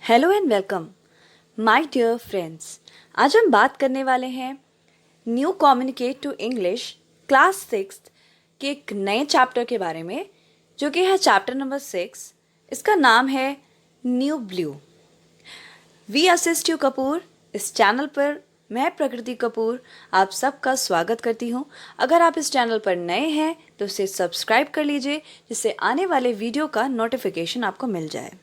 Hello and welcome my dear friends. आज हम बात करने वाले हैं new communicate to English class 6 के एक नए चैप्टर के बारे में, जो कि है चैप्टर नंबर 6। इसका नाम है new blue. We assist you Kapoor. इस चैनल पर मैं प्रकृति कपूर आप सबका स्वागत करती हूँ। अगर आप इस चैनल पर नए हैं तो इसे सब्सक्राइब कर लीजिए, जिससे आने वाले वीडियो का नोटिफिकेशन आपको मिल जाए।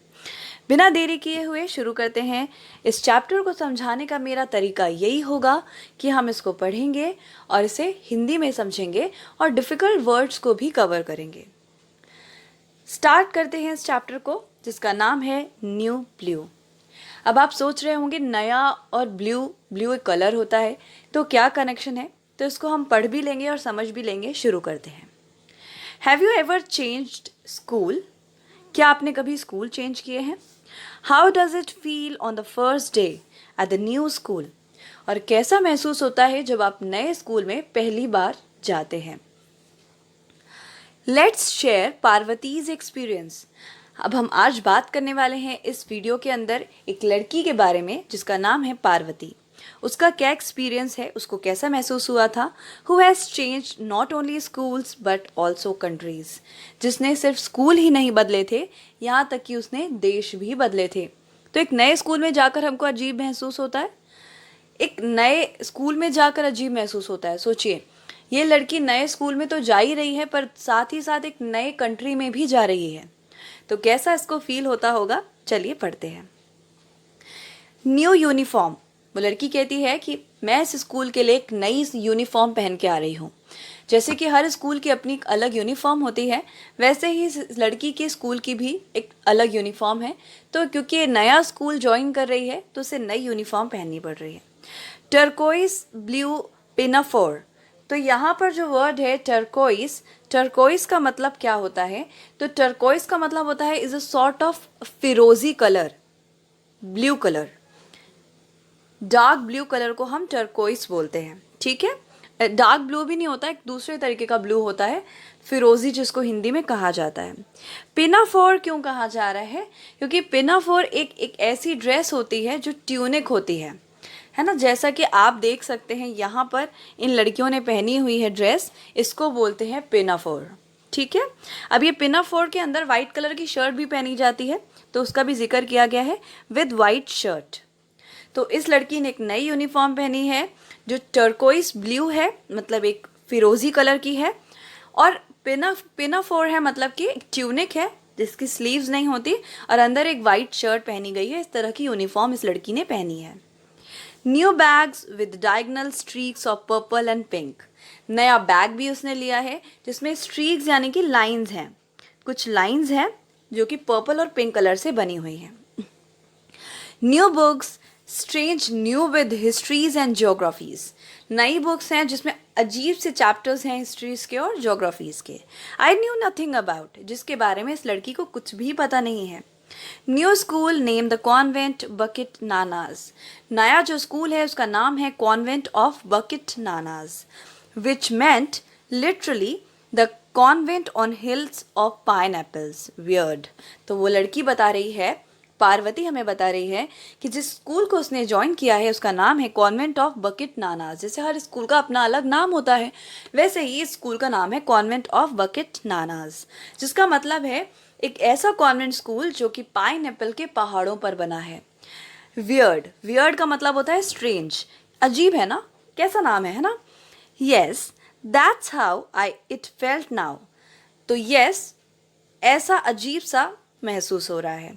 बिना देरी किए हुए शुरू करते हैं। इस चैप्टर को समझाने का मेरा तरीका यही होगा कि हम इसको पढ़ेंगे और इसे हिंदी में समझेंगे और डिफ़िकल्ट वर्ड्स को भी कवर करेंगे। स्टार्ट करते हैं इस चैप्टर को, जिसका नाम है न्यू ब्लू। अब आप सोच रहे होंगे नया और ब्लू एक कलर होता है, तो क्या कनेक्शन है? तो इसको हम पढ़ भी लेंगे और समझ भी लेंगे। शुरू करते हैं। Have you ever changed school? क्या आपने कभी स्कूल चेंज किए हैं? How does it feel on the first day at the new school? और कैसा महसूस होता है जब आप नए स्कूल में पहली बार जाते हैं? Let's share Parvati's experience. अब हम आज बात करने वाले हैं इस वीडियो के अंदर एक लड़की के बारे में जिसका नाम है पार्वती। उसका क्या एक्सपीरियंस है, उसको कैसा महसूस हुआ था। Who has changed not only schools but also countries. जिसने सिर्फ स्कूल ही नहीं बदले थे, यहाँ तक कि उसने देश भी बदले थे। तो एक नए स्कूल में जाकर हमको अजीब महसूस होता है। एक नए स्कूल में जाकर अजीब महसूस होता है। सोचिए, ये लड़की नए स्कूल में तो जा ही रही है, पर साथ ही साथ एक नए कंट्री में भी जा रही है। तो कैसा इसको फील होता होगा? चलिए पढ़ते हैं। New uniform. वो लड़की कहती है कि मैं इस स्कूल के लिए एक नई यूनिफॉर्म पहन के आ रही हूँ। जैसे कि हर स्कूल की अपनी एक अलग यूनिफॉर्म होती है, वैसे ही इस लड़की के स्कूल की भी एक अलग यूनिफॉर्म है। तो क्योंकि ये नया स्कूल ज्वाइन कर रही है, तो उसे नई यूनिफॉर्म पहननी पड़ रही है। Turquoise blue pinafore. तो यहाँ पर जो वर्ड है टर्कोइस, टर्कोइस का मतलब क्या होता है? तो टर्कोइस का मतलब होता है इज अ सॉर्ट ऑफ फिरोजी colour, blue colour. Dark blue colour को हम टर्कोइस बोलते हैं, ठीक है। डार्क ब्लू भी नहीं होता, एक दूसरे तरीके का ब्लू होता है, फिरोजी, जिसको हिंदी में कहा जाता है। पिनाफोर क्यों कहा जा रहा है? क्योंकि पिनाफोर एक ऐसी ड्रेस होती है जो ट्यूनिक होती है ना। जैसा कि आप देख सकते हैं यहाँ पर इन लड़कियों ने पहनी हुई है ड्रेस, इसको बोलते हैं पिनाफोर, ठीक है। अब ये पिनाफोर के अंदर वाइट कलर की शर्ट भी पहनी जाती है, तो उसका भी जिक्र किया गया है, विद वाइट शर्ट। तो इस लड़की ने एक नई यूनिफॉर्म पहनी है जो टर्कोइस ब्लू है, मतलब एक फिरोजी कलर की है, और पिनाफोर है, मतलब कि एक ट्यूनिक है जिसकी स्लीव्स नहीं होती, और अंदर एक वाइट शर्ट पहनी गई है। इस तरह की यूनिफॉर्म इस लड़की ने पहनी है। New bags with diagonal streaks of purple and pink. नया बैग भी उसने लिया है जिसमें स्ट्रीक्स यानी कि लाइंस हैं, कुछ लाइंस हैं जो कि पर्पल और पिंक कलर से बनी हुई हैं। New books strange new with histories and geographies. नई बुक्स हैं जिसमें अजीब से चैप्टर्स हैं हिस्ट्रीज के और ज्योग्राफीज के। आई न्यू नथिंग अबाउट, जिसके बारे में इस लड़की को कुछ भी पता नहीं है। New school name the convent Bukit Nanas. नया जो स्कूल है उसका नाम है convent of Bukit Nanas, which meant literally the convent on hills of pineapples. Weird. तो वो लड़की बता रही है, पार्वती हमें बता रही है कि जिस स्कूल को उसने ज्वाइन किया है उसका नाम है कॉन्वेंट ऑफ बकेट नानाज। जैसे हर स्कूल का अपना अलग नाम होता है, वैसे ही इस स्कूल का नाम है कॉन्वेंट ऑफ बकेट नानाज, जिसका मतलब है एक ऐसा कॉन्वेंट स्कूल जो कि पाइन एप्पल के पहाड़ों पर बना है। वियर्ड, वियर्ड का मतलब होता है स्ट्रेंज, अजीब है ना। कैसा नाम है ना। Yes that's how I it felt now. तो यस, ऐसा अजीब सा महसूस हो रहा है।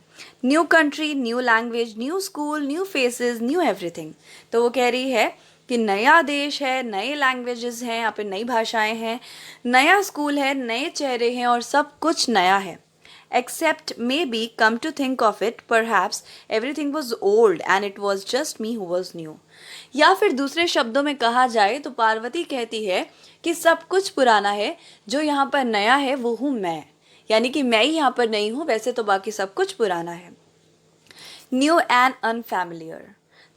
New country, new language, new school, new faces, new everything. तो वो कह रही है कि नया देश है, नए लैंग्वेजेस हैं, यहाँ पे नई भाषाएं हैं, नया स्कूल है, नए चेहरे हैं और सब कुछ नया है। Except maybe, come to think of it, perhaps everything was old and it was just me who was new. या फिर दूसरे शब्दों में कहा जाए तो पार्वती कहती है कि सब कुछ पुराना है, जो यहाँ पर नया है वो हूँ मैं, यानी कि मैं ही यहाँ पर नहीं हूँ, वैसे तो बाकी सब कुछ पुराना है। New and unfamiliar.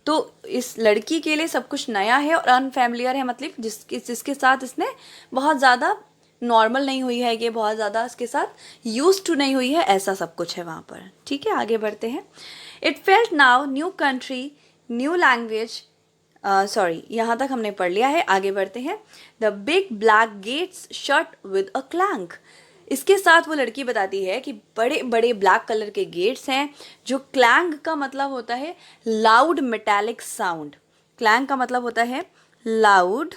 तो इस लड़की के लिए सब कुछ नया है और अनफैमिलियर है, मतलब जिसके साथ इसने बहुत ज़्यादा नॉर्मल नहीं हुई है, ये बहुत ज़्यादा इसके साथ यूज टू नहीं हुई है, ऐसा सब कुछ है वहाँ पर। ठीक है, आगे बढ़ते हैं। It felt now new country new language, sorry यहाँ तक हमने पढ़ लिया है, आगे बढ़ते हैं। The big black gates shut with a clank. इसके साथ वो लड़की बताती है कि बड़े बड़े ब्लैक कलर के गेट्स हैं, जो क्लैंग का मतलब होता है लाउड मेटालिक साउंड। क्लैंग का मतलब होता है लाउड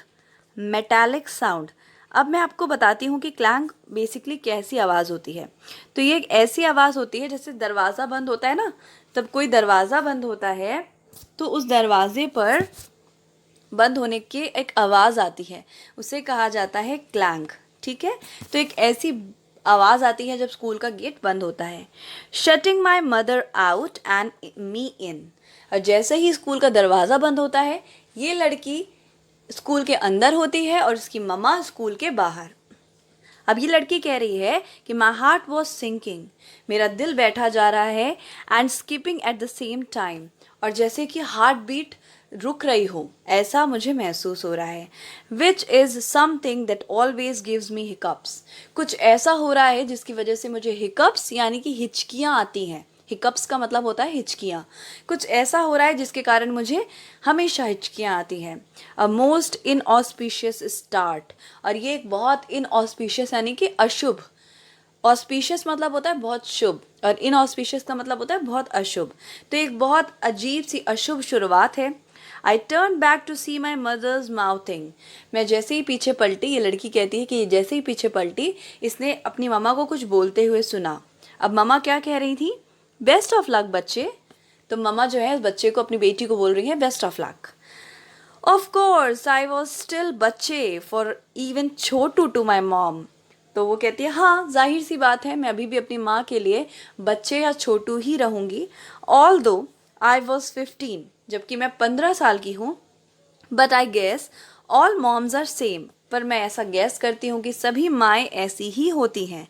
मेटालिक साउंड। अब मैं आपको बताती हूँ कि क्लैंग बेसिकली कैसी आवाज़ होती है। तो ये एक ऐसी आवाज़ होती है जैसे दरवाज़ा बंद होता है ना, तब कोई दरवाज़ा बंद होता है तो उस दरवाजे पर बंद होने की एक आवाज़ आती है, उसे कहा जाता है क्लैंग। ठीक है, तो एक ऐसी आवाज़ आती है जब स्कूल का गेट बंद होता है। Shutting my mother out and me in. और जैसे ही स्कूल का दरवाज़ा बंद होता है, ये लड़की स्कूल के अंदर होती है और उसकी मम्मा स्कूल के बाहर। अब ये लड़की कह रही है कि माई हार्ट वॉज सिंकिंग, मेरा दिल बैठा जा रहा है, and skipping at the same time, और जैसे कि हार्ट बीट रुक रही हो ऐसा मुझे महसूस हो रहा है। Which is something that always gives me hiccups. कुछ ऐसा हो रहा है जिसकी वजह से मुझे हिकअप्स यानी कि हिचकियाँ आती हैं। हिकअप्स का मतलब होता है हिचकियाँ। कुछ ऐसा हो रहा है जिसके कारण मुझे हमेशा हिचकियाँ आती हैं। अ मोस्ट इनऑस्पिशियस स्टार्ट, और ये एक बहुत इनऑस्पिशियस यानी कि अशुभ। ऑस्पिशियस मतलब होता है बहुत शुभ, और इनऑस्पिशियस का मतलब होता है बहुत अशुभ। तो एक बहुत अजीब सी अशुभ शुरुआत है। I turn back to see my mother's mouthing. मैं जैसे ही पीछे पलटी, ये लड़की कहती है कि जैसे ही पीछे पलटी, इसने अपनी मम्मा को कुछ बोलते हुए सुना। अब मम्मा क्या कह रही थी? बेस्ट ऑफ लक बच्चे। तो मम्मा जो है बच्चे को, अपनी बेटी को बोल रही है best of luck. Of course I was still बच्चे for even Chhotu to my mom. तो वो कहती है हाँ, जाहिर सी बात है, मैं अभी भी अपनी माँ के लिए बच्चे या छोटू ही रहूँगी। ऑल दो आई वॉज 15, जबकि मैं 15 साल की हूँ। But I guess all moms are same, पर मैं ऐसा गैस करती हूँ कि सभी माएँ ऐसी ही होती हैं।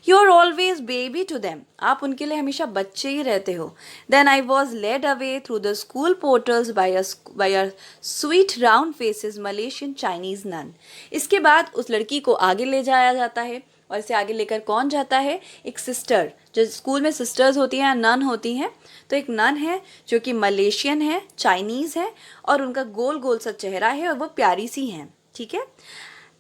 You are always baby to them, आप उनके लिए हमेशा बच्चे ही रहते हो। Then I was led away through the school portals by a sweet round faces Malaysian Chinese nun. इसके बाद उस लड़की को आगे ले जाया जाता है, और इसे आगे लेकर कौन जाता है? एक सिस्टर, जो स्कूल में सिस्टर्स होती हैं, नन होती हैं। तो एक नन है जो कि मलेशियन है, चाइनीज़ है, और उनका गोल गोल सा चेहरा है और वो प्यारी सी हैं। ठीक है।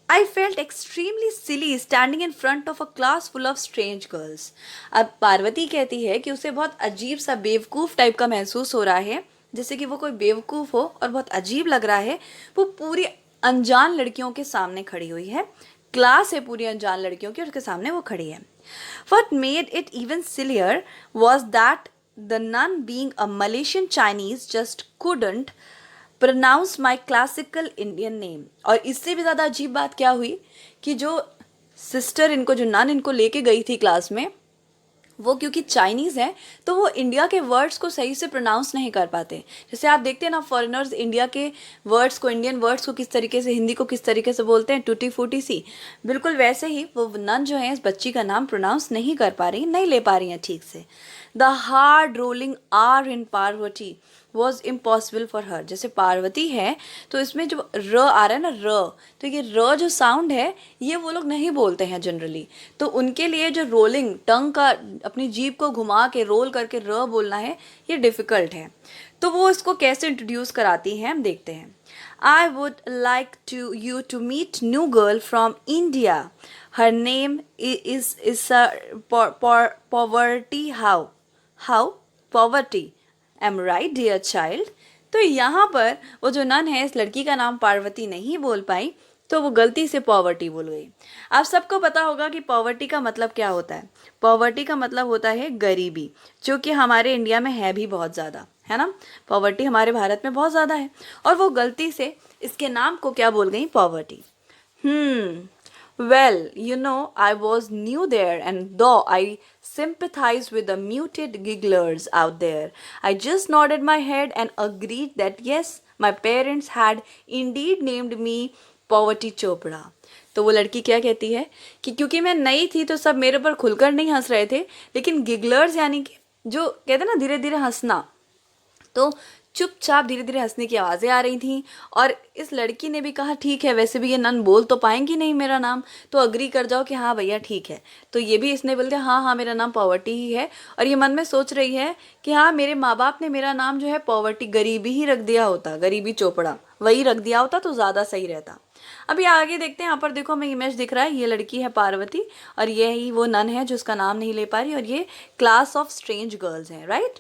I felt extremely silly standing in front of a class full of strange girls. अब पार्वती कहती है कि उसे बहुत अजीब सा बेवकूफ़ टाइप का महसूस हो रहा है, जैसे कि वो कोई बेवकूफ़ हो और बहुत अजीब लग रहा है। वो पूरी अनजान लड़कियों के सामने खड़ी हुई है, क्लास है पूरी अनजान लड़कियों की, और उसके सामने वो खड़ी है। What made it even sillier was that the nun, being a Malaysian Chinese, just couldn't pronounce my classical Indian name. और इससे भी ज़्यादा अजीब बात क्या हुई कि जो सिस्टर इनको, जो नन इनको लेके गई थी क्लास में, वो क्योंकि चाइनीज़ हैं तो वो इंडिया के वर्ड्स को सही से प्रोनाउंस नहीं कर पाते। जैसे आप देखते हैं ना, फॉरेनर्स इंडिया के वर्ड्स को, इंडियन वर्ड्स को किस तरीके से, हिंदी को किस तरीके से बोलते हैं, टूटी फूटी सी, बिल्कुल वैसे ही वो नन जो है इस बच्ची का नाम प्रोनाउंस नहीं कर पा रही, नहीं ले पा रही हैं ठीक से। The hard rolling R in Parvati was impossible for her. जैसे पार्वती है तो इसमें जो र आ रहा है ना, र, तो ये र जो साउंड है ये वो लोग नहीं बोलते हैं जनरली। तो उनके लिए जो रोलिंग टंग का, अपनी जीभ को घुमा के रोल करके र बोलना है, ये डिफ़िकल्ट है। तो वो इसको कैसे इंट्रोड्यूस कराती हैं हम देखते हैं। I would like to you to meet new girl from India, her name is poverty. How poverty, am right dear child. तो यहाँ पर वो जो नन है इस लड़की का नाम पार्वती नहीं बोल पाई, तो वो गलती से पॉवर्टी बोल गई। आप सबको पता होगा कि पॉवर्टी का मतलब क्या होता है। पॉवर्टी का मतलब होता है गरीबी, जो कि हमारे इंडिया में है भी बहुत ज़्यादा, है ना। पॉवर्टी हमारे भारत में बहुत ज़्यादा है, और वो गलती से इसके नाम को क्या बोल गई? Poverty. Well, you know, I was new there, and though I sympathized with the muted gigglers out there, I just nodded my head and agreed that yes, my parents had indeed named me Poverty Chopra. तो वो लड़की क्या कहती है कि क्योंकि मैं नई थी तो सब मेरे पर खुलकर नहीं हंस रहे थे, लेकिन गिगलर्स यानी कि जो कहते हैं ना धीरे धीरे हंसना, तो चुपचाप धीरे धीरे हंसने की आवाज़ें आ रही थीं और इस लड़की ने भी कहा ठीक है, वैसे भी ये नन बोल तो पाएंगी नहीं मेरा नाम, तो अग्री कर जाओ कि हाँ भैया ठीक है। तो ये भी इसने बोल दिया हाँ हाँ मेरा नाम पॉवर्टी ही है। और ये मन में सोच रही है कि हाँ मेरे माँ बाप ने मेरा नाम जो है पॉवर्टी गरीबी ही रख दिया होता, गरीबी चोपड़ा वही रख दिया होता तो ज़्यादा सही रहता। अभी आगे देखते हैं, यहाँ पर देखो हमें इमेज दिख रहा है, ये लड़की है पार्वती और ये ही वो नन है जो उसका नाम नहीं ले पा रही, और ये क्लास ऑफ स्ट्रेंज गर्ल्स है, right.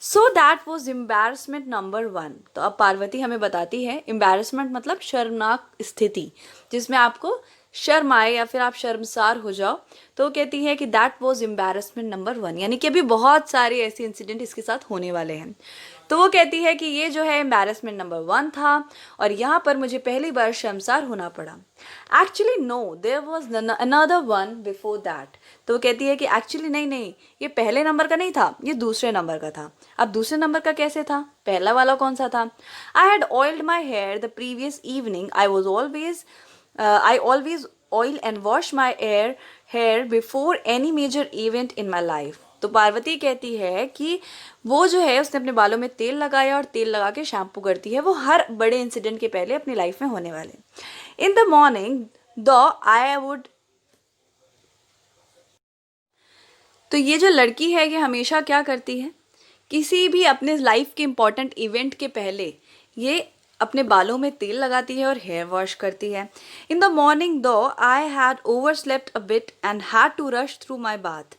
So that was embarrassment number 1। तो अब पार्वती हमें बताती है, एम्बेरसमेंट मतलब शर्मनाक स्थिति जिसमें आपको शर्म आए या फिर आप शर्मसार हो जाओ, तो वो कहती है कि दैट वॉज एम्बेरसमेंट नंबर 1, यानी कि अभी बहुत सारे ऐसे इंसिडेंट इसके साथ होने वाले हैं। तो वो कहती है कि ये जो है एम्बेरसमेंट नंबर 1 था और यहाँ पर मुझे पहली बार शर्मसार होना पड़ा। Actually no, there was another one before that. तो वो कहती है कि एक्चुअली नहीं नहीं, ये पहले नंबर का नहीं था, ये दूसरे नंबर का था। अब दूसरे नंबर का कैसे था, पहला वाला कौन सा था? I had oiled my hair the previous evening, I always oil and wash my hair before any major event in my life. तो पार्वती कहती है कि वो जो है उसने अपने बालों में तेल लगाया और तेल लगा के शैम्पू करती है, वो हर बड़े इंसिडेंट के पहले अपनी लाइफ में होने वाले। इन the morning though I would. तो ये जो लड़की है ये हमेशा क्या करती है, किसी भी अपने लाइफ के इम्पॉर्टेंट इवेंट के पहले ये अपने बालों में तेल लगाती है और हेयर वॉश करती है। इन the morning though I had overslept a bit and had to rush through my bath.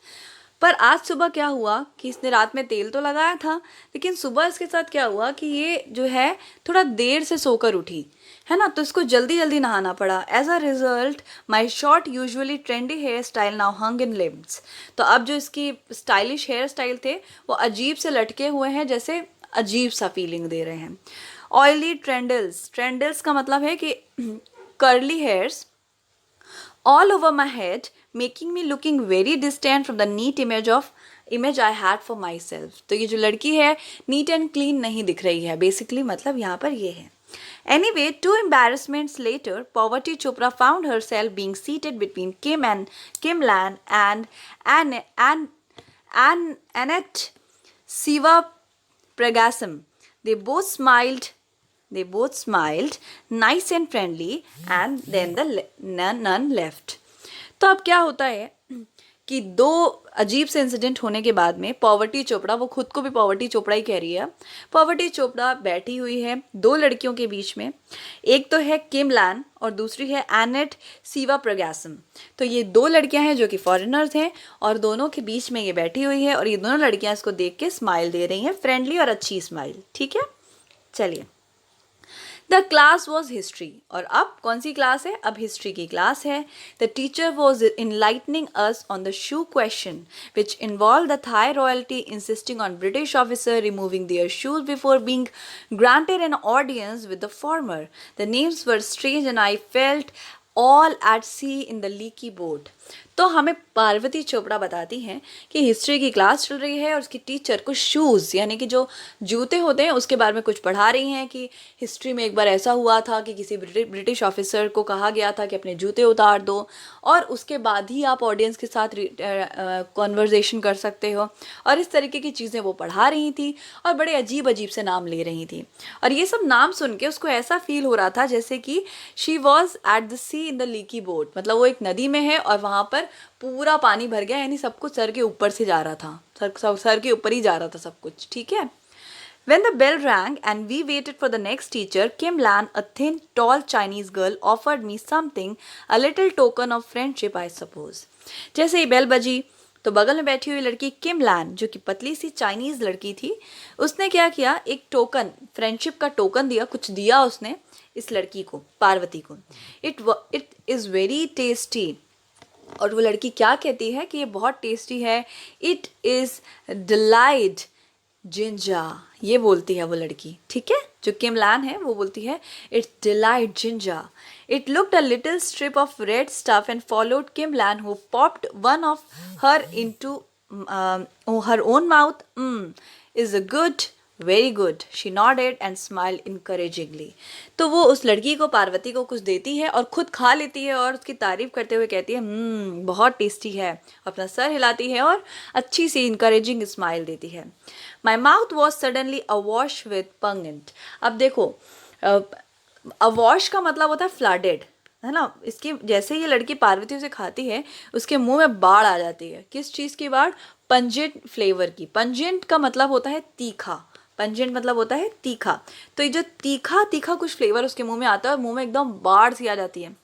पर आज सुबह क्या हुआ कि इसने रात में तेल तो लगाया था, लेकिन सुबह इसके साथ क्या हुआ कि ये जो है थोड़ा देर से सोकर उठी है ना, तो इसको जल्दी जल्दी नहाना पड़ा। As a result my short usually trendy hair style now hung in limbs. तो अब जो इसकी स्टाइलिश हेयर स्टाइल थे वो अजीब से लटके हुए हैं, जैसे अजीब सा फीलिंग दे रहे हैं। ऑयली ट्रेंडल्स, ट्रेंडल्स का मतलब है कि curly hairs all over my head, making me looking very distant from the neat image I had for myself। तो ये जो लड़की है नीट एंड क्लीन नहीं दिख रही है, बेसिकली मतलब यहाँ पर ये है। Anyway, 2 embarrassments later, Parvati Chopra found herself being seated between Kim Lan and Annette Siva Pragasam. They both smiled, nice and friendly, and then the nun left। तो अब क्या होता है कि दो अजीब से इंसिडेंट होने के बाद में पॉवर्टी चोपड़ा, वो खुद को भी पॉवर्टी चोपड़ा ही कह रही है, पॉवर्टी चोपड़ा बैठी हुई है दो लड़कियों के बीच में। एक तो है किम लैन और दूसरी है एनेट सीवा प्रगासम। तो ये दो लड़कियां हैं जो कि फॉरेनर्स हैं और दोनों के बीच में ये बैठी हुई है और ये दोनों लड़कियां इसको देख के स्माइल दे रही हैं, फ्रेंडली और अच्छी स्माइल। ठीक है, चलिए। द क्लास वॉज हिस्ट्री, और अब कौन सी क्लास है? अब हिस्ट्री की क्लास है। The teacher was enlightening us on the shoe question which involve the Thai royalty insisting on British officer removing their shoes before being granted an audience with the former. The names were strange and I felt all at sea in the leaky boat. तो हमें पार्वती चोपड़ा बताती हैं कि history की class चल रही है और उसकी टीचर कुछ शूज़ यानी कि जो जूते होते हैं उसके बारे में कुछ पढ़ा रही हैं कि हिस्ट्री में एक बार ऐसा हुआ था कि किसी ब्रिटिश ऑफिसर को कहा गया था कि अपने जूते उतार दो और उसके बाद ही आप ऑडियंस के साथ कॉन्वर्जेशन कर सकते हो, और इस तरीके की चीज़ें वो पढ़ा रही थी और बड़े अजीब अजीब से नाम ले रही थी। और ये सब नाम सुन के उसको ऐसा फील हो रहा था जैसे कि she was at the sea in the leaky boat, मतलब वो एक नदी में है और वहाँ पर पूरा पानी भर गया, यानी सब कुछ सर के ऊपर से जा रहा था, सर के ऊपर ही जा रहा था सब कुछ। ठीक है। When the bell rang and we waited for the next teacher, Kim Lan, a thin, tall Chinese girl, offered me something, a little token of friendship, I suppose। जैसे ही बेल बजी तो बगल में बैठी हुई लड़की किम लैन, जो कि पतली सी चाइनीज लड़की थी, उसने क्या किया, एक टोकन, फ्रेंडशिप का टोकन दिया, कुछ दिया उसने इस लड़की को, पार्वती को। It is very tasty. और वो लड़की क्या कहती है कि ये बहुत टेस्टी है। इट इज़ डिलाइट जिंजा, ये बोलती है वो लड़की। ठीक है, जो किम लैन है वो बोलती है it's delight ginger. It looked a little strip of red stuff and followed Kim Lan who popped one of her into her own mouth. Is a good very good, she nodded and smile encouragingly. तो वो उस लड़की को, पार्वती को कुछ देती है और खुद खा लेती है और उसकी तारीफ करते हुए कहती है बहुत टेस्टी है, अपना सर हिलाती है और अच्छी सी इनकरेजिंग स्माइल देती है। My mouth was suddenly awash with pungent. अब देखो, अवॉश का मतलब होता है फ्लडेड, है ना। इसकी जैसे ये लड़की पार्वती उसे खाती है, उसके मुंह में बाढ़ आ जाती है। किस चीज़ की बाढ़? पंजेंट फ्लेवर की। पंजेंट का मतलब होता है तीखा, पंजेंट मतलब होता है तीखा। तो ये जो तीखा तीखा कुछ फ्लेवर उसके मुंह में आता है और मुंह में एकदम बाढ़ सी आ जाती है।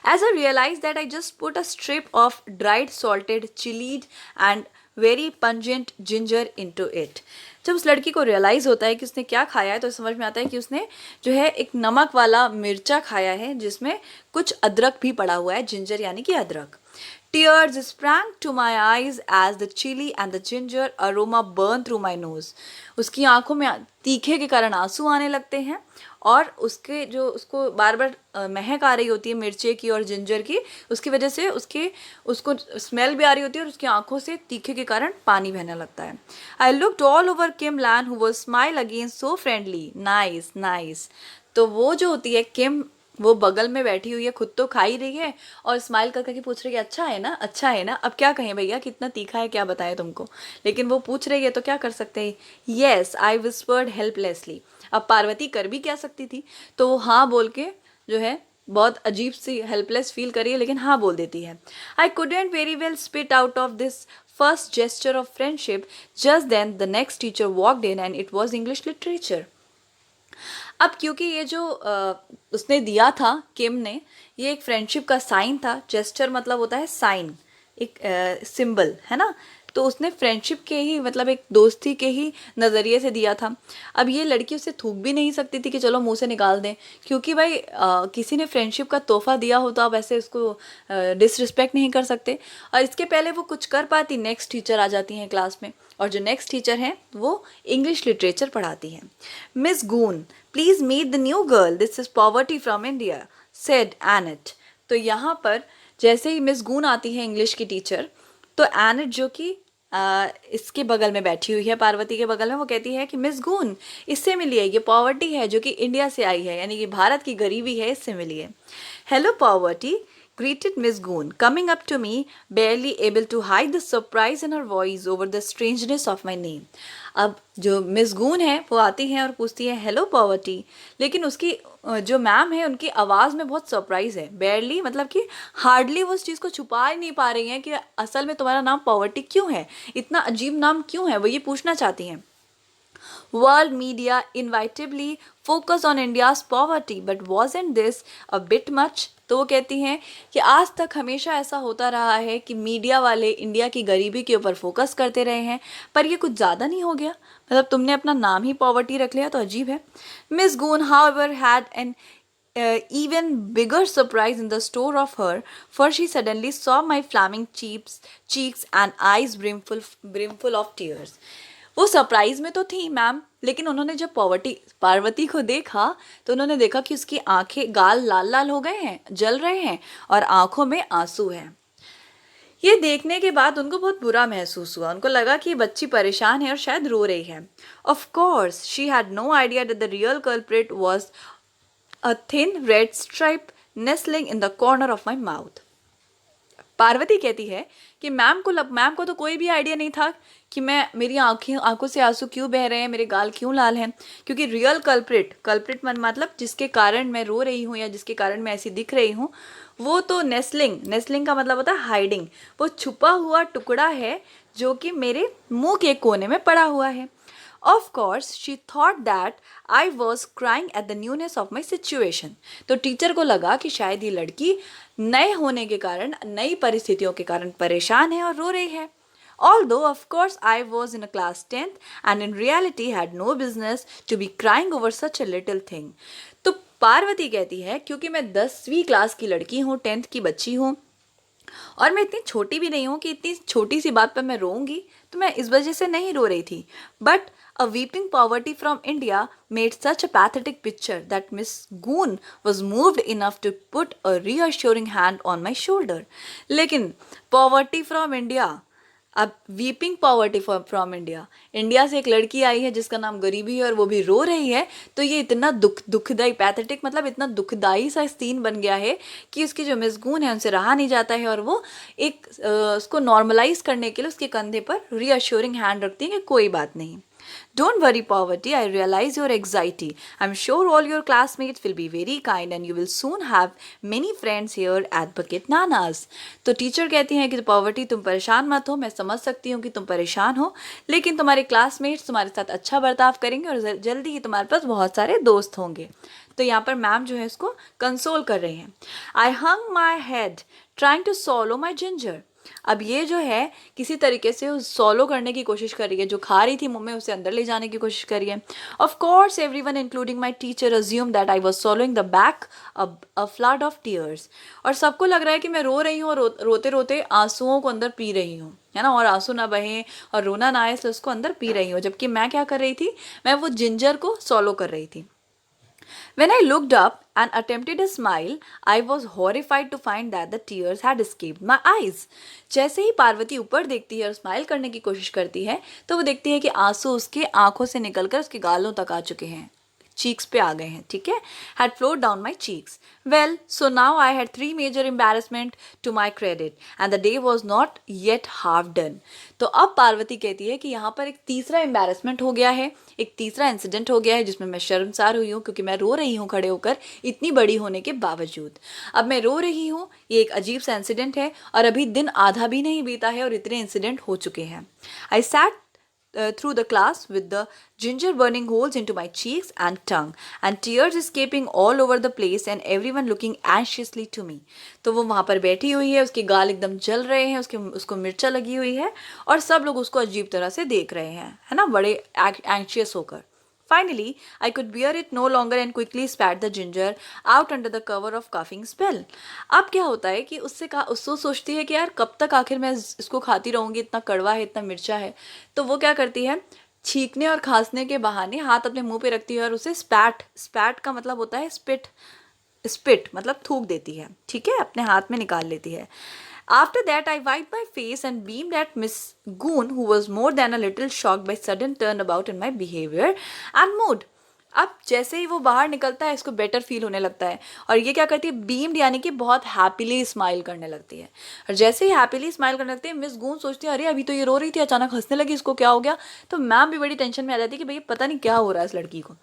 As I realized that I just put a strip of dried salted chilied and very pungent ginger into it. जब उस लड़की को रियलाइज़ होता है कि उसने क्या खाया है, तो समझ में आता है कि उसने जो है एक नमक वाला मिर्चा खाया है जिसमें कुछ अदरक भी पड़ा हुआ है, जिंजर यानी कि अदरक। Tears sprang to my eyes as the chili and the ginger aroma burned through my nose. उसकी आंखों में तीखे के कारण आंसू आने लगते हैं और उसके जो उसको बार बार महक आ रही होती है मिर्चे की और जिंजर की, उसकी वजह से उसको स्मेल भी आ रही होती है और उसकी आंखों से तीखे के कारण पानी बहने लगता है। I looked all over Kim Lan who was smile again so friendly, nice nice. तो वो जो होती है किम, वो बगल में बैठी हुई है, खुद तो खा ही रही है और स्माइल कर करके पूछ रही है अच्छा है ना, अच्छा है ना। अब क्या कहें भैया, कितना तीखा है क्या बताएं तुमको, लेकिन वो पूछ रही है तो क्या कर सकते हैं। Yes I whispered helplessly. अब पार्वती कर भी क्या सकती थी, तो वो हाँ बोल के जो है बहुत अजीब सी हेल्पलेस फील करी है, लेकिन हाँ बोल देती है। I couldn't very well spit out of this first gesture of friendship. Just then the next teacher walked in and it was English literature. अब क्योंकि ये जो उसने दिया था किम ने, ये एक फ्रेंडशिप का साइन था। जेस्चर मतलब होता है साइन, एक सिंबल, है ना। तो उसने फ्रेंडशिप के ही मतलब एक दोस्ती के ही नज़रिए से दिया था। अब ये लड़की उसे थूक भी नहीं सकती थी कि चलो मुंह से निकाल दें, क्योंकि भाई किसी ने फ्रेंडशिप का तोहफा दिया हो तो आप ऐसे उसको डिसरिस्पेक्ट नहीं कर सकते। और इसके पहले वो कुछ कर पाती, नेक्स्ट टीचर आ जाती हैं क्लास में, और जो नेक्स्ट टीचर हैं वो इंग्लिश लिटरेचर पढ़ाती हैं। Miss Goon please meet the new girl, this is poverty from India, said Annette. तो यहाँ पर जैसे ही मिस गून आती है इंग्लिश की टीचर, तो एनेट जो कि इसके बगल में बैठी हुई है, पार्वती के बगल में, वो कहती है कि मिस गून इससे मिलिए, ये पॉवर्टी है जो कि इंडिया से आई है, यानी कि भारत की गरीबी है, इससे मिलिए। Hello poverty, greeted Miss Goon, coming up to me, barely able to hide the surprise in her voice over the strangeness of my name. अब जो मिस गून है वो आती हैं और पूछती है हेलो पॉवर्टी, लेकिन उसकी जो मैम है उनकी आवाज़ में बहुत सरप्राइज है। बेयरली मतलब कि हार्डली वो उस चीज़ को छुपा ही नहीं पा रही हैं कि असल में तुम्हारा नाम पॉवर्टी क्यों है, इतना अजीब नाम क्यों है, वो ये पूछना चाहती हैं। World media inevitably focus on India's poverty, but wasn't this a bit much? तो वो कहती हैं कि आज तक हमेशा ऐसा होता रहा है कि मीडिया वाले इंडिया की गरीबी के ऊपर फोकस करते रहे हैं, पर ये कुछ ज़्यादा नहीं हो गया? मतलब तुमने अपना नाम ही पॉवर्टी रख लिया तो अजीब है। Miss goon however had an even bigger surprise in the store of her, for she suddenly saw my flaming cheeks and eyes brimful of tears. वो सरप्राइज में तो थी मैम, लेकिन उन्होंने जब पार्वती को देखा तो उन्होंने देखा कि उसकी आंखें, गाल लाल लाल हो गए हैं, जल रहे हैं और आंखों में आंसू हैं। ये देखने के बाद उनको बहुत बुरा महसूस हुआ। उनको लगा कि बच्ची परेशान है और शायद रो रही है। Of course she had no idea that the real culprit was a thin red stripe nestling in the corner of my mouth. Parvati कहती है कि मैम को तो कोई भी आइडिया नहीं था कि मेरी आंखों से आंसू क्यों बह रहे हैं, मेरे गाल क्यों लाल हैं, क्योंकि रियल कल्प्रिट मतलब जिसके कारण मैं रो रही हूँ या जिसके कारण मैं ऐसी दिख रही हूँ, वो तो नेस्लिंग का मतलब होता है हाइडिंग, वो छुपा हुआ टुकड़ा है जो कि मेरे मुंह के कोने में पड़ा हुआ है। Of course, she thought that I was crying at the newness of my situation. तो टीचर को लगा कि शायद ये लड़की नए होने के कारण, नई परिस्थितियों के कारण परेशान है और रो रही है। Although of course I was in a class 10th and in reality had no business to be crying over such a little thing. तो पार्वती कहती है क्योंकि मैं 10वीं क्लास की लड़की हूँ, 10th की बच्ची हूँ, और मैं इतनी छोटी भी नहीं हूँ कि इतनी छोटी सी बात पर मैं रोऊंगी, तो मैं इस वजह से नहीं रो रही थी। But a weeping poverty from India made such a pathetic picture that Miss Goon was moved enough to put a reassuring hand on my shoulder. लेकिन poverty from India अब weeping poverty from India, India से एक लड़की आई है जिसका नाम गरीबी है और वो भी रो रही है, तो ये इतना दुखदाई, पैथेटिक मतलब इतना दुखदाई सा सीन बन गया है कि उसकी जो मिसगून है उनसे रहा नहीं जाता है, और वो एक उसको नॉर्मलाइज करने के लिए उसके कंधे पर रीअश्योरिंग हैंड रखती है कि कोई बात नहीं, don't worry poverty, I realize your anxiety. I'm sure all your classmates will be very kind and you will soon have many friends here at Bucket Nanas. तो टीचर कहती हैं कि पॉवर्टी तुम परेशान मत हो, मैं समझ सकती हूँ कि तुम परेशान हो, लेकिन तुम्हारे क्लासमेट्स तुम्हारे साथ अच्छा बर्ताव करेंगे और जल्दी ही तुम्हारे पास बहुत सारे दोस्त होंगे। तो यहाँ पर मैम जो है इसको कंसोल कर रही हैं। I hung my head trying to swallow my ginger. अब ये जो है किसी तरीके से सॉलो करने की कोशिश कर रही है, जो खा रही थी मुंह में उसे अंदर ले जाने की कोशिश कर रही है। Of course everyone including my teacher assume that I was सॉलोइंग the back a flood of tears. और सबको लग रहा है कि मैं रो रही हूँ और रोते रोते आंसुओं को अंदर पी रही हूँ, है ना, और आंसू ना बहे और रोना ना आए इसलिए उसको अंदर पी रही हूँ। जबकि मैं क्या कर रही थी, मैं वो जिंजर को सॉलो कर रही थी। When I looked up and attempted a smile, I was horrified to find that the tears had escaped my eyes. जैसे ही पार्वती ऊपर देखती है और स्माइल करने की कोशिश करती है, तो वो देखती है कि आंसू उसके आंखों से निकलकर उसके गालों तक आ चुके हैं, चीक्स पे आ गए हैं, ठीक है, had flowed down my cheeks. Well, so now I had 3 major embarrassment to my credit and the day was not yet half done. तो अब पार्वती कहती है कि यहाँ पर एक तीसरा एम्बैरेसमेंट हो गया है, एक तीसरा इंसिडेंट हो गया है जिसमें मैं शर्मसार हुई हूँ क्योंकि मैं रो रही हूँ खड़े होकर इतनी बड़ी होने के बावजूद। अब मैं रो रही हूँ, ये एक अजीब सा इंसिडेंट है और अभी दिन आधा भी नहीं बीता है और इतने इंसिडेंट हो चुके हैं। I sat through the class with the ginger burning holes into my cheeks and tongue and tears escaping all over the place and everyone looking anxiously to me. तो वो वहाँ पर बैठी हुई है, उसके गाल एकदम जल रहे हैं, उसको मिर्चा लगी हुई है और सब लोग उसको अजीब तरह से देख रहे हैं, है ना, बड़े एंशियस होकर। Finally, I could bear it no longer and quickly spat the ginger out under the cover of coughing spell. अब क्या होता है कि उसको सोचती है कि यार कब तक आखिर मैं इसको खाती रहूँगी, इतना कड़वा है, इतना मिर्चा है। तो वो क्या करती है, छींकने और खांसने के बहाने हाथ अपने मुंह पे रखती है और उसे स्पैट का मतलब होता है स्पिट मतलब थूक देती है, ठीक है, अपने हाथ में निकाल लेती है। After that, I wiped my face and beamed at Miss Goon, who was more than a little shocked by sudden turnabout in my behavior and mood. अब जैसे ही वो बाहर निकलता है इसको बेटर फील होने लगता है और ये क्या करती है, बीम्ड यानी कि बहुत हैप्पीली स्माइल करने लगती है। और जैसे ही हैप्पीली स्माइल करने लगती है, मिस गून सोचती है अरे अभी तो ये रो रही थी, अचानक हंसने लगी, इसको क्या हो गया। तो मैम भी बड़ी टेंशन में आ जाती है कि भाई पता नहीं क्या हो रहा है इस लड़की को।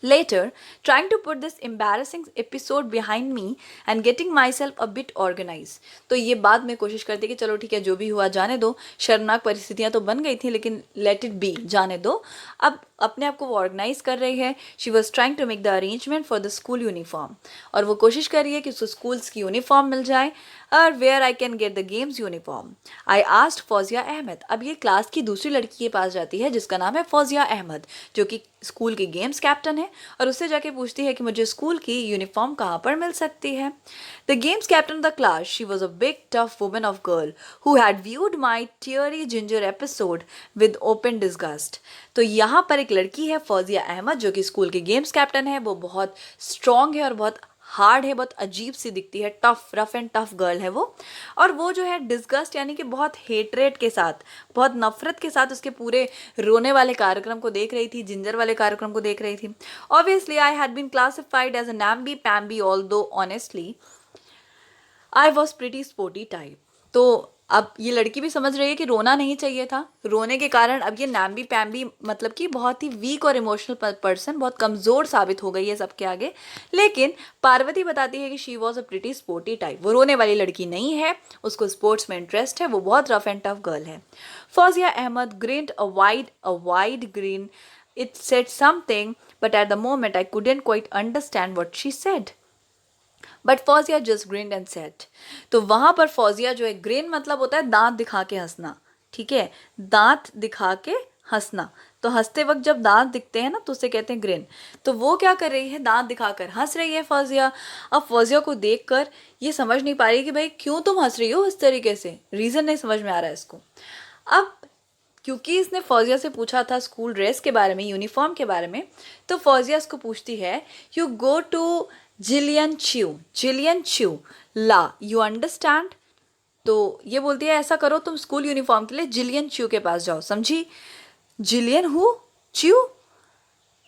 Later, trying to put this embarrassing episode behind me and getting myself a bit organized. तो ये बाद में कोशिश करती है कि चलो ठीक है, जो भी हुआ जाने दो, शर्मनाक परिस्थितियां तो बन गई थी लेकिन let it be, जाने दो। अब अपने आप को वो ऑर्गेनाइज कर रही है। She was trying to make the arrangement for the school uniform, और वो कोशिश कर रही है कि उसको स्कूल्स की यूनिफॉर्म मिल जाए और where I can get the games uniform. I asked Fauzia Ahmad. अब ये क्लास की दूसरी लड़की के पास जाती है जिसका नाम है फौजिया अहमद, जो कि स्कूल की गेम्स कैप्टन है, और उससे जाके पूछती है कि मुझे स्कूल की यूनिफॉर्म कहाँ पर मिल सकती है। The games captain of the class, she was a big tough woman of girl who had viewed my teary ginger episode with open disgust. तो यहाँ पर एक लड़की है फौजिया अहमद जो कि स्कूल की गेम्स कैप्टन है। वो बहुत स्ट्रॉन्ग है और बहुत हार्ड है, बहुत अजीब सी दिखती है, रफ एंड टफ गर्ल है वो। और वो जो है डिस्गस्ट यानी कि बहुत हेटरेट के साथ, बहुत नफरत के साथ उसके पूरे रोने वाले कार्यक्रम को देख रही थी, जिंजर वाले कार्यक्रम को देख रही थी। Obviously I had been classified as a namby pamby, although honestly I was pretty sporty type. तो अब ये लड़की भी समझ रही है कि रोना नहीं चाहिए था, रोने के कारण अब ये नैम्बी पैम्बी मतलब कि बहुत ही वीक और इमोशनल पर्सन, बहुत कमज़ोर साबित हो गई है सबके आगे। लेकिन पार्वती बताती है कि she was a pretty sporty type, वो रोने वाली लड़की नहीं है, उसको स्पोर्ट्स में इंटरेस्ट है, वो बहुत रफ एंड टफ गर्ल है। Fauzia Ahmad grinned a wide grin, it said something but at the moment I couldn't quite understand what she said, but Fauzia just grinned and said. तो वहां पर फौजिया जो है, ग्रिन मतलब होता है दांत दिखा के हंसना, ठीक है, दांत दिखा के हंसना। तो हंसते वक्त जब दांत दिखते हैं ना तो उसे कहते हैं ग्रिन। तो वो क्या कर रही है, दांत दिखाकर हंस रही है फौजिया। अब फौजिया को देखकर ये समझ नहीं पा रही कि भाई क्यों तुम हंस रही हो इस तरीके से, रीजन नहीं समझ में आ रहा है इसको। अब क्योंकि इसने फौजिया से पूछा था स्कूल ड्रेस के बारे में, यूनिफॉर्म के बारे में, तो फौजिया इसको पूछती है, you go to Jillian Chew la, you understand. तो ये बोलती है ऐसा करो तुम स्कूल यूनिफॉर्म के लिए जिलियन च्यू के पास जाओ। समझी? Jillian who? Chew?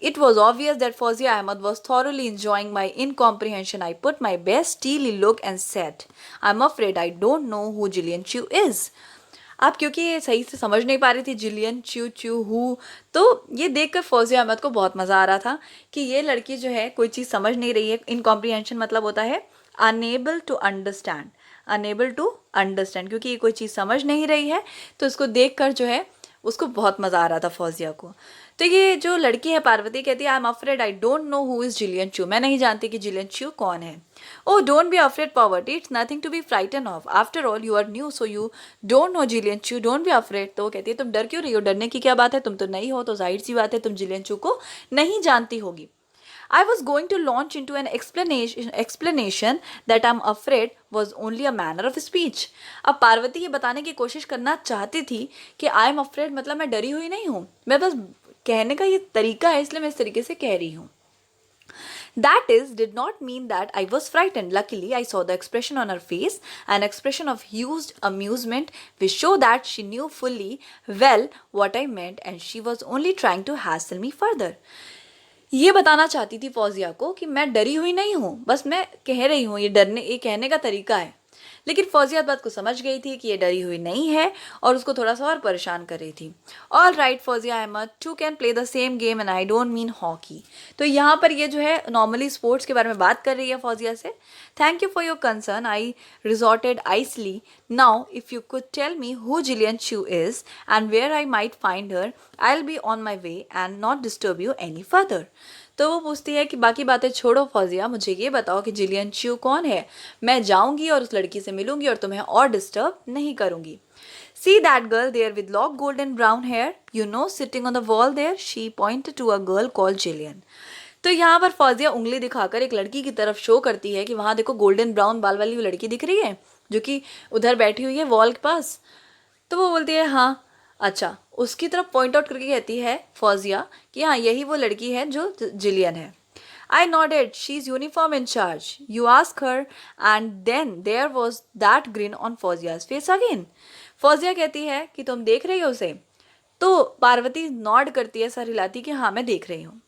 It was obvious that Fawzia Ahmad was thoroughly enjoying my incomprehension. I put my best steely look and said, I'm afraid I don't know who Jillian Chu is. आप क्योंकि ये सही से समझ नहीं पा रही थी जिलियन च्यू च्यू हु, तो ये देखकर फौजिया अहमद को बहुत मज़ा आ रहा था कि ये लड़की जो है कोई चीज़ समझ नहीं रही है। इनकॉम्प्रीहेंशन मतलब होता है unable to understand, unable to understand, क्योंकि ये कोई चीज़ समझ नहीं रही है। तो इसको देखकर जो है उसको बहुत मज़ा आ रहा था फौजिया को। तो ये जो लड़की है पार्वती कहती है I am afraid I don't know who is Jillian Chew, मैं नहीं जानती कि जिलियन च्यू कौन है। Oh don't be afraid poverty, it's nothing to be frighten of, after all you are new so you don't know Jillian Chew, don't be afraid. तो वो कहती है तुम डर क्यों रही हो, डरने की क्या बात है, तुम तो नहीं हो तो जाहिर सी बात है तुम जिलियन च्यू को नहीं जानती होगी। I was going to launch into an explanation that I'm afraid was only a manner of speech. अब पार्वती ये बताने की कोशिश करना चाहती थी कि I am afraid मतलब मैं डरी हुई नहीं हूँ, मैं बस कहने का ये तरीका है इसलिए मैं इस तरीके से कह रही हूँ। That is, did not mean that I was frightened. Luckily, I saw the expression on her face, an expression of huge amusement, which showed that she knew fully well what I meant and she was only trying to hassle me further. ये बताना चाहती थी फौजिया को कि मैं डरी हुई नहीं हूँ, बस मैं कह रही हूँ, ये कहने का तरीका है। लेकिन फौजिया बात को समझ गई थी कि ये डरी हुई नहीं है और उसको थोड़ा सा और परेशान कर रही थी। All right Fauzia Ahmad, two can play the same game and I don't mean hockey. तो यहाँ पर ये जो है नॉर्मली स्पोर्ट्स के बारे में बात कर रही है फौजिया से। Thank you for your concern, I resorted icily, now if you could tell me who Jillian Chew is and where I might find her, I will be on my way and not disturb you any further. तो वो पूछती है कि बाकी बातें छोड़ो फौजिया, मुझे ये बताओ कि जिलियन च्यू कौन है, मैं जाऊंगी और उस लड़की से मिलूंगी और तुम्हें और डिस्टर्ब नहीं करूंगी। See that girl there with long golden brown hair, you know, sitting on the wall there, she pointed to a girl called Jillian. तो यहाँ पर फौजिया उंगली दिखाकर एक लड़की की तरफ शो करती है कि वहाँ देखो गोल्डन ब्राउन बाल वाली वो लड़की दिख रही है जो कि उधर बैठी हुई है वॉल के पास। तो वो बोलती है हाँ अच्छा, उसकी तरफ पॉइंट आउट करके कहती है फौजिया कि हाँ यही वो लड़की है जो जिलियन है। I nodded. She's uniform in charge. You ask her, and then there was that grin on Fauzia's face again. Fauzia कहती है कि तुम देख रही हो उसे, तो पार्वती नॉड करती है, सर हिलाती कि हाँ मैं देख रही हूँ।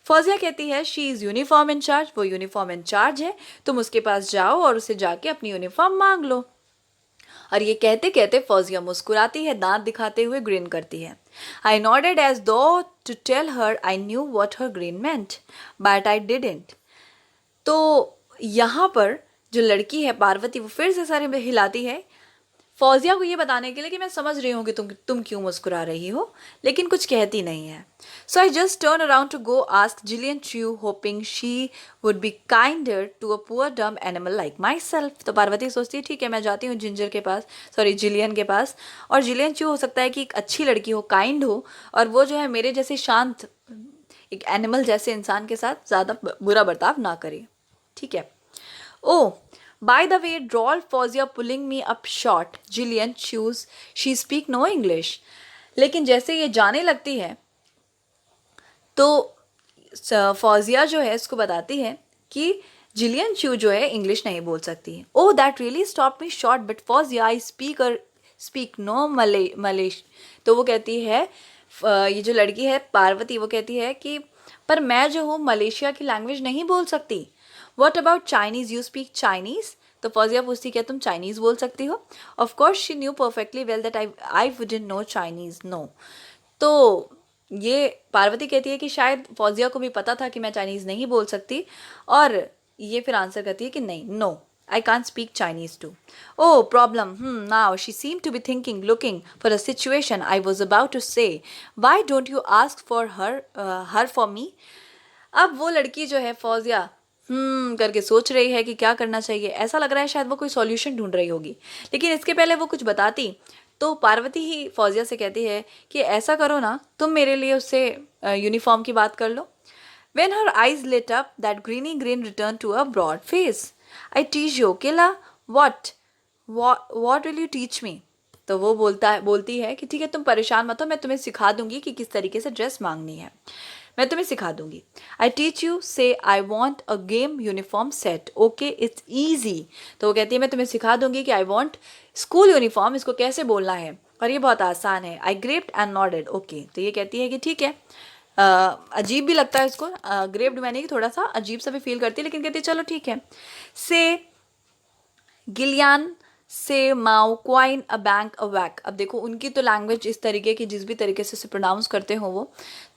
फौजिया कहती है she is uniform in charge, वो यूनिफॉर्म इन चार्ज है, तुम उसके पास जाओ और उसे जाके अपनी यूनिफॉर्म मांग लो। और ये कहते कहते फौजिया मुस्कुराती है, दांत दिखाते हुए ग्रीन करती है। I nodded as though to tell her I knew what her grin meant, but I didn't. तो यहाँ पर जो लड़की है पार्वती वो फिर से सारे हिलाती है फौजिया को ये बताने के लिए कि मैं समझ रही हूँ कि तुम क्यों मुस्कुरा रही हो, लेकिन कुछ कहती नहीं है। So I just turn around to go ask Jillian Chew hoping she would be kinder to a poor dumb animal like myself. तो पार्वती सोचती है ठीक है मैं जाती हूँ जिलियन के पास, और जिलियन च्यू हो सकता है कि एक अच्छी लड़की हो, काइंड हो, और वो जो है मेरे जैसे शांत एक एनिमल जैसे इंसान के साथ ज़्यादा बुरा बर्ताव ना करे। ठीक है। ओ by the way, drawled Fauziya pulling me up short, Jillian choose, she speak no English. लेकिन जैसे ये जाने लगती है तो फौजिया जो है इसको बताती है कि जिलियन च्यू जो है इंग्लिश नहीं बोल सकती है। Oh that really stop me short but Fauzia I speak no Malay. तो वो कहती है ये जो लड़की है पार्वती वो कहती है कि पर मैं जो हूँ मलेशिया की लैंग्वेज नहीं बोल सकती। What about Chinese, you speak Chinese? तो फौजिया पूछती क्या तुम चाइनीज़ बोल सकती हो? Of course she knew perfectly well that I wouldn't know Chinese, no. तो ये पार्वती कहती है कि शायद फौजिया को भी पता था कि मैं चाइनीज़ नहीं बोल सकती, और ये फिर आंसर करती है कि नहीं, no I can't speak Chinese too. Oh, problem. Now she seemed to be looking for a situation. I was about to say, why don't you ask for her for me? अब वो लड़की जो है फौजिया करके सोच रही है कि क्या करना चाहिए। ऐसा लग रहा है शायद वो कोई सॉल्यूशन ढूंढ रही होगी, लेकिन इसके पहले वो कुछ बताती तो पार्वती ही फौजिया से कहती है कि ऐसा करो ना, तुम मेरे लिए उससे यूनिफॉर्म की बात कर लो। When her eyes lit up, that greeny grin returned to a broad face. I teach you, Killa. What will you teach me? तो वो बोलती है कि ठीक है तुम परेशान मत हो, मैं तुम्हें सिखा दूंगी कि किस तरीके से ड्रेस मांगनी है। मैं तुम्हें सिखा दूंगी. आई टीच यू से आई want a game uniform set. Okay it's easy. तो वो कहती है मैं तुम्हें सिखा दूंगी कि आई वॉन्ट स्कूल यूनिफॉर्म इसको कैसे बोलना है और ये बहुत आसान है. आई ग्रेप्ड एंड नॉडेड. ओके तो ये कहती है कि ठीक है. अजीब भी लगता है इसको. ग्रेप्ड मैंने कि थोड़ा सा अजीब सा भी फील करती है, लेकिन कहती है चलो ठीक है. से गिलियान से माओ क्वाइन अ बैंक अ वैक. अब देखो उनकी तो लैंग्वेज इस तरीके की, जिस भी तरीके से प्रोनाउंस करते हो वो,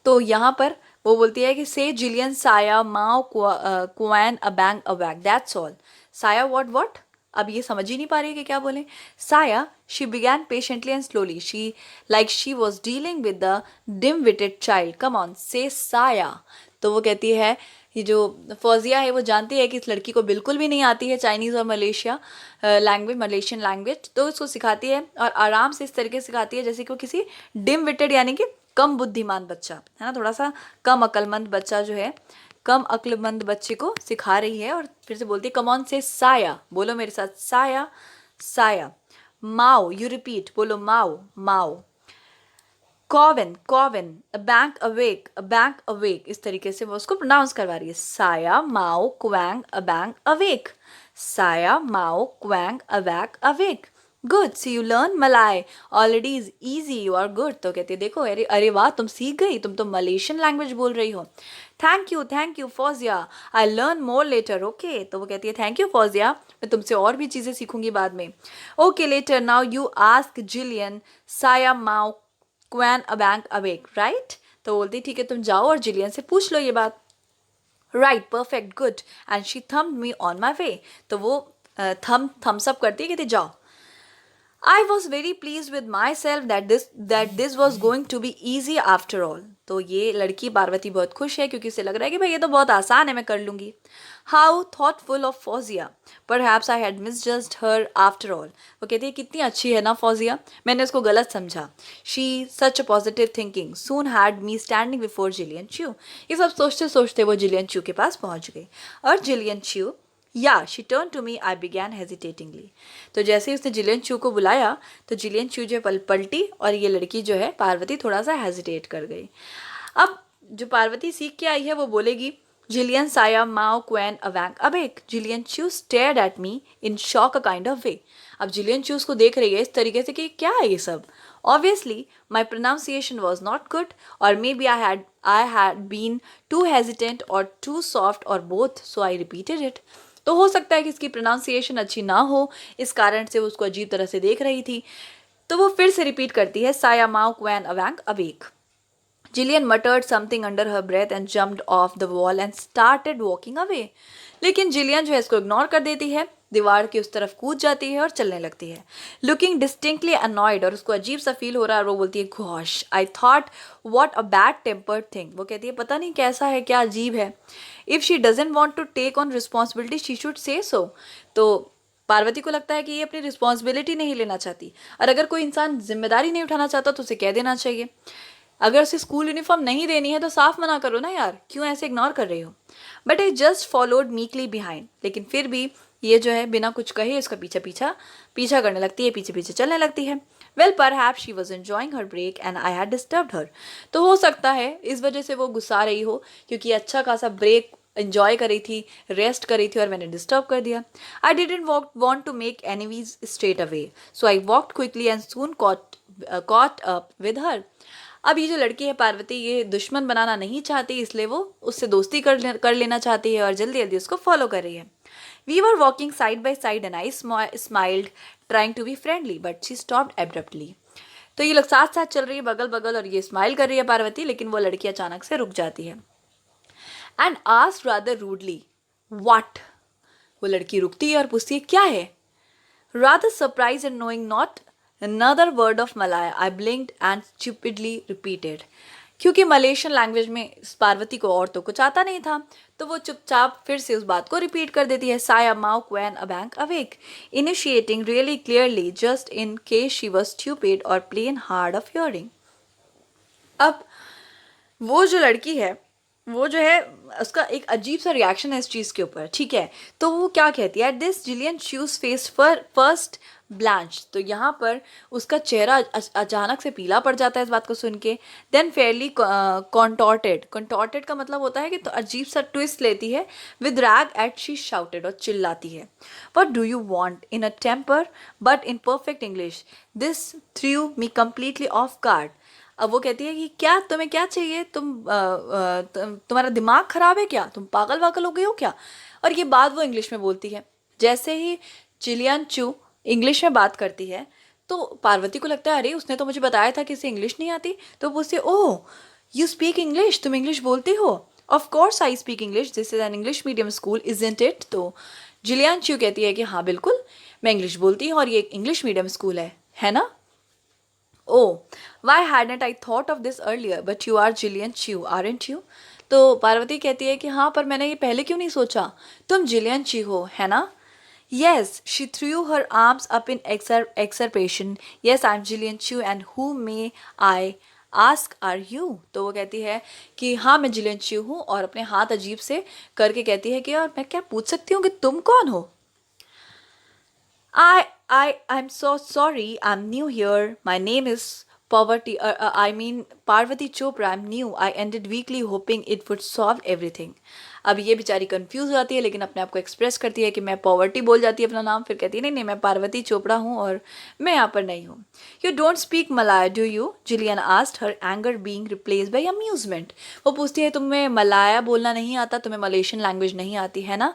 तो यहाँ पर वो बोलती है कि से जिलियन साया माओ क्वाइन अ बैंक अ वैक. That's all. साया व्हाट. अब ये समझ ही नहीं पा रही है कि क्या बोले. साया she began patiently and slowly. She was dealing with the dim witted child. Come on से साया. तो वो कहती है, ये जो फौजिया है वो जानती है कि इस लड़की को बिल्कुल भी नहीं आती है चाइनीज़ और मलेशियन लैंग्वेज, तो इसको सिखाती है और आराम से इस तरीके से सिखाती है जैसे कि वो किसी डिम विटेड यानी कि कम बुद्धिमान बच्चा है ना, थोड़ा सा कम अक्लमंद बच्चा जो है, कम अक्लमंद बच्चे को सिखा रही है. और फिर से बोलती है कम ऑन से साया. बोलो मेरे साथ, साया साया. माओ, यू रिपीट, बोलो माओ माओ. कॉवन, अ बैंक अवेक. इस तरीके से वो उसको प्रोनाउंस करवा रही है. साया माओ क्वैंग अ बैंक अवेक. साया माओ क्वैंग अ बैंक अवेक. Good, see you learn Malay already is easy, you are good. तो कहती है देखो अरे अरे वाह तुम सीख गई, तुम तो मलेशियन लैंग्वेज बोल रही हो. Thank you Fauzia, I learn more later. Okay तो वो कहती है थैंक यू फौजिया, मैं तुमसे और भी चीज़ें सीखूंगी बाद में. Okay later, now you ask Jillian साया माओ क्वैन अ बैंक अवेक, राइट. तो बोलती ठीक है तुम जाओ और जिलियन से पूछ लो ये बात. Right, perfect, good. And she thumbed me on my way. तो वो थम्स अप करती है, कहती जाओ. I was very pleased with myself that this was going to be easy after all. तो ये लड़की पार्वती बहुत खुश है क्योंकि उसे लग रहा है कि भाई ये तो बहुत आसान है, मैं कर लूँगी. How thoughtful of Fauziya. Perhaps I had misjudged her after all. वो कहती है कितनी अच्छी है ना फौजिया, मैंने उसको गलत समझा. She such a positive thinking soon had me standing before Jillian Chu. ये सब सोचते सोचते वो जिलियन चू के पास पहुँच गई. और जिलियन चू, या she turn to me, I began hesitatingly. तो जैसे ही उसने जिलियन चू को बुलाया तो जिलियन चू जो पलटी और ये लड़की जो है पार्वती थोड़ा सा हेजिटेट कर गई. अब जो पार्वती सीख के आई है वो बोलेगी जिलियन साया माओ क्वैन अवैंक अबेक. जिलियन चू stared at me in shock a kind of वे. अब जिलियन चू उसको देख रही है इस तरीके से कि क्या है ये सब. Obviously, my pronunciation was not good, or maybe I had been too hesitant or too soft or both, so I repeated it. तो हो सकता है कि इसकी प्रोनाउंसिएशन अच्छी ना हो, इस कारण से वो उसको अजीब तरह से देख रही थी. तो वो फिर से रिपीट करती है साया माओ क्वैन अवैंक अवेक. Jillian muttered something under her breath and jumped off the wall and started walking away. लेकिन जिलियन जो है इसको इग्नोर कर देती है, दीवार की उस तरफ कूद जाती है और चलने लगती है. लुकिंग डिस्टिंक्टली अनॉयड, और उसको अजीब सा फील हो रहा है और वो बोलती है gosh, I thought what a bad tempered thing. वो कहती है पता नहीं कैसा है, क्या अजीब है. If she doesn't want to take on responsibility she should say so. तो पार्वती को लगता है कि ये अपनी रिस्पॉन्सिबिलिटी नहीं लेना चाहती, और अगर कोई इंसान जिम्मेदारी नहीं उठाना चाहता तो उसे कह देना चाहिए. अगर उसे स्कूल यूनिफॉर्म नहीं देनी है तो साफ मना करो ना यार, क्यों ऐसे इग्नोर कर रही हो. But I just followed meekly behind. लेकिन फिर भी ये जो है बिना कुछ कहे इसका पीछा करने लगती है, पीछे पीछे चलने लगती है. Well perhaps she was enjoying her break and I had disturbed her. तो हो सकता है इस वजह से वो गुस्सा रही हो क्योंकि अच्छा खासा ब्रेक एंजॉय करी थी, रेस्ट करी थी और मैंने डिस्टर्ब कर दिया. I didn't want to make enemies straight away, so I walked quickly and soon caught up with her. अब ये जो लड़की है पार्वती, ये दुश्मन बनाना नहीं चाहती, इसलिए वो उससे दोस्ती कर लेना चाहती है और जल्दी जल्दी उसको फॉलो कर रही है. We were walking side by side and I smiled trying to be friendly but she stopped abruptly. तो ये लोग साथ साथ चल रही है बगल बगल और ये स्माइल कर रही है पार्वती, लेकिन वो लड़की अचानक से रुक जाती है. And asked rather rudely what. वो लड़की रुकती है और पूछती है क्या है. Rather surprise and knowing not another word of Malay, I blinked and stupidly repeated. क्योंकि मलेशियन लैंग्वेज में पार्वती को और तो कुछ आता नहीं था, तो वो चुपचाप फिर से उस बात को रिपीट कर देती है. साया माओ क्वैन अ बैंक अवेक, initiating really clearly just in case she was stupid or plain hard of hearing. अब वो जो लड़की है वो जो है उसका एक अजीब सा रिएक्शन है इस चीज़ के ऊपर, ठीक है। तो वो क्या कहती है, at this Jillian Chew's face first blanch, तो यहाँ पर उसका चेहरा अचानक से पीला पड़ जाता है इस बात को सुन के। देन फेयरली कॉन्टॉर्टेड, कॉन्टॉर्टेड का मतलब होता है कि तो अजीब सा ट्विस्ट लेती है। With rag at she shouted, और चिल्लाती है, what do you want, in a temper but in perfect English, this threw me completely off guard. अब वो कहती है कि क्या तुम्हें क्या चाहिए, तुम्हारा दिमाग खराब है क्या, तुम पागल वागल हो गए हो क्या। और ये बात वो इंग्लिश में बोलती है। जैसे ही जिलियन चू इंग्लिश में बात करती है तो पार्वती को लगता है अरे उसने तो मुझे बताया था कि इसे इंग्लिश नहीं आती। तो पूछती है, ओह यू स्पीक इंग्लिश, तुम इंग्लिश बोलती हो। Of course I speak English, this is an English medium school isn't it. तो जिलियन चू कहती है कि हाँ बिल्कुल मैं इंग्लिश बोलती हूँ और ये एक इंग्लिश मीडियम स्कूल है ना। Oh, why hadn't I thought of this earlier? But you are Jillian Chu, aren't you? तो पार्वती कहती है कि हाँ पर मैंने ये पहले क्यों नहीं सोचा, तुम जिलियन ची हो है ना। Yes, she threw her arms up in exarpation. Yes, I'm Jillian Chu and who may I ask are you? तो वो कहती है कि हाँ मैं जिलियन ची हूँ और अपने हाथ अजीब से करके कहती है कि और मैं क्या पूछ सकती हूँ कि तुम कौन हो। I'm so sorry. I'm new here. My name is Poverty. I mean Parvati Chopra. I'm new. I ended weekly hoping it would solve everything. अब ये बेचारी कंफ्यूज हो जाती है लेकिन अपने आप को एक्सप्रेस करती है कि मैं पॉवर्टी बोल जाती है अपना नाम, फिर कहती है नहीं नहीं मैं पार्वती चोपड़ा हूँ और मैं यहाँ पर नहीं हूँ। You don't speak Malaya do you, Jillian asked, her anger being replaced by amusement. वो पूछती है तुम्हें मलाया बोलना नहीं आता, तुम्हें मलेशियन लैंग्वेज नहीं आती है ना।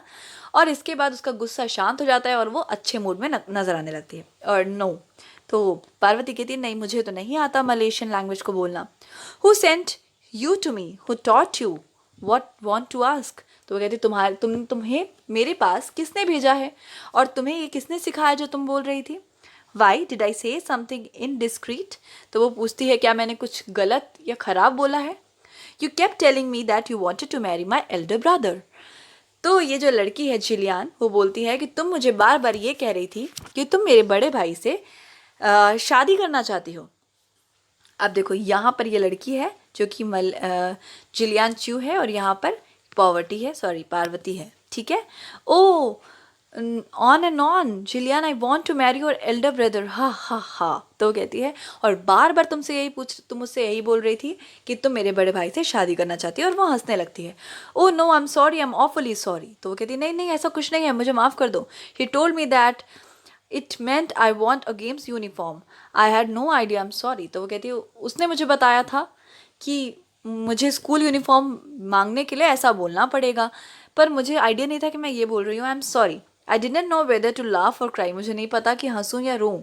और इसके बाद उसका गुस्सा शांत हो जाता है और वो अच्छे मूड में नजर आने लगती है। और नो, तो पार्वती कहती है नहीं मुझे तो नहीं आता मलेशियन लैंग्वेज को बोलना। Who sent you to me, who taught you, what want to ask. तो वो कहती तुम्हें मेरे पास किसने भेजा है और तुम्हें ये किसने सिखाया जो तुम बोल रही थी। वाई डिड आई से समथिंग इनडिस्क्रीट, तो वो पूछती है क्या मैंने कुछ गलत या खराब बोला है। You kept telling me that you wanted to marry my elder brother. तो ये जो लड़की है जिलियन वो बोलती है कि तुम मुझे बार बार ये कह रही थी कि तुम मेरे बड़े भाई से शादी करना चाहती हो। अब देखो यहाँ पर ये लड़की है जो कि जिलियन चू है और यहाँ पर पार्वती है, ठीक है। Oh on and on Jillian I want to marry your elder brother, ha ha हा। तो वो कहती है और बार बार तुम मुझसे यही बोल रही थी कि तुम मेरे बड़े भाई से शादी करना चाहती हो, और वो हंसने लगती है। Oh no I am sorry, I am awfully sorry. तो वो कहती है नहीं नहीं ऐसा कुछ नहीं है, मुझे माफ़ कर दो। He told me that it meant I want a games uniform, I had no idea, I am sorry. तो वो कहती है उसने मुझे बताया था कि मुझे स्कूल यूनिफॉर्म मांगने के लिए ऐसा बोलना पड़ेगा, पर मुझे आइडिया नहीं था कि मैं ये बोल रही हूँ, I am sorry. I didn't know whether to laugh or cry, मुझे नहीं पता कि हंसूं या रोऊं।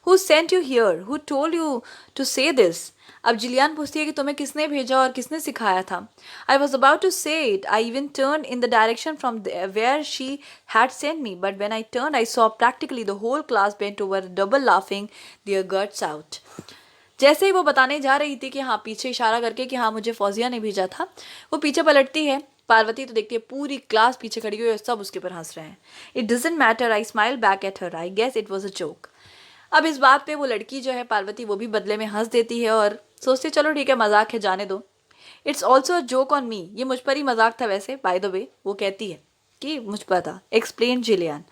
Who sent you here, who told you to say this. अब जिलियन पूछती है कि तुम्हें किसने भेजा और किसने सिखाया था। I was about to say it, I even turn in the direction from where she had sent me, but when I turn I saw practically the whole class bent over double laughing their guts out. जैसे ही वो बताने जा रही थी कि हाँ पीछे इशारा करके कि हाँ मुझे फौजिया ने भेजा था, वो पीछे पलटती है पार्वती तो देखती है पूरी क्लास पीछे खड़ी हुई है, सब उसके ऊपर हंस रहे हैं। It doesn't matter, I smile back at her, I guess it was a joke. अब इस बात पे वो लड़की जो है पार्वती वो भी बदले में हंस देती है और सोचती चलो ठीक है मजाक है जाने दो। It's also a joke on me, ये मुझ पर ही मजाक था वैसे बाय द वे। वो कहती है कि मुझ पर था। Explain Jillian,